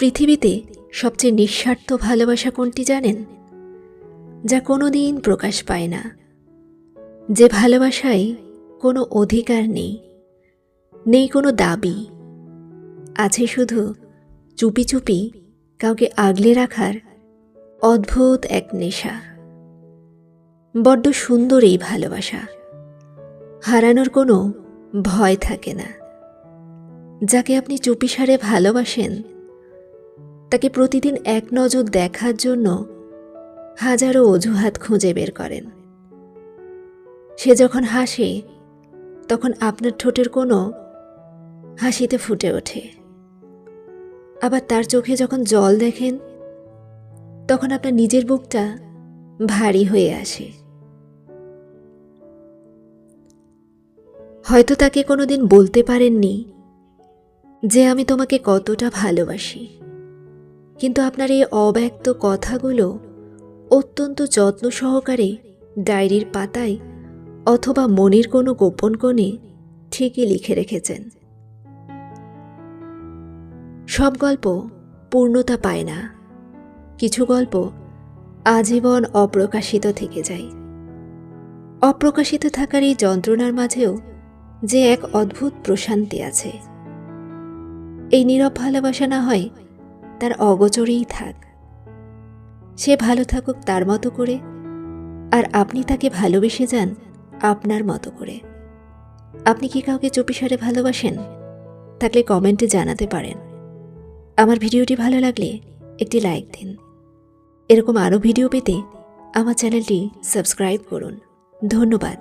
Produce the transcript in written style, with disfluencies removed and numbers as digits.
পৃথিবীতে সবচেয়ে নিঃস্বার্থ ভালোবাসা কোনটি জানেন? যা কোনোদিন প্রকাশ পায় না, যে ভালোবাসায় কোনো অধিকার নেই, নেই কোনো দাবি, আছে শুধু চুপি চুপি কাউকে আগলে রাখার অদ্ভুত এক নেশা। বড্ড সুন্দর এই ভালোবাসা, হারানোর কোনো ভয় থাকে না। যাকে আপনি চুপিসারে ভালোবাসেন তাকে প্রতিদিন এক নজর দেখার জন্য হাজারো অজুহাত খুঁজে বের করেন। সে যখন হাসে তখন আপনার ঠোঁটের কোনো হাসিতে ফুটে ওঠে, আবার তার চোখে যখন জল দেখেন তখন আপনার নিজের বুকটা ভারী হয়ে আসে। হয়তো তাকে কোনোদিন বলতে পারেননি যে আমি তোমাকে কতটা ভালোবাসি, কিন্তু আপনার এই অব্যক্ত কথাগুলো অত্যন্ত যত্ন সহকারে ডায়েরির পাতায় অথবা মনের কোনো গোপন কোণে ঠিকই লিখে রেখেছেন। সব গল্প পূর্ণতা পায় না, কিছু গল্প আজীবন অপ্রকাশিত থেকে যায়। অপ্রকাশিত থাকার এই যন্ত্রণার মাঝেও যে এক অদ্ভুত প্রশান্তি আছে। এই নীরব ভালোবাসা না হয় তার অগোচরেই থাক, সে ভালো থাকুক তার মতো করে, আর আপনি তাকে ভালোবেসে যান আপনার মতো করে। আপনি কি কাউকে চুপিসারে ভালোবাসেন? থাকলে কমেন্টে জানাতে পারেন। আমার ভিডিওটি ভালো লাগলে একটি লাইক দিন। এরকম আরও ভিডিও পেতে আমার চ্যানেলটি সাবস্ক্রাইব করুন। ধন্যবাদ।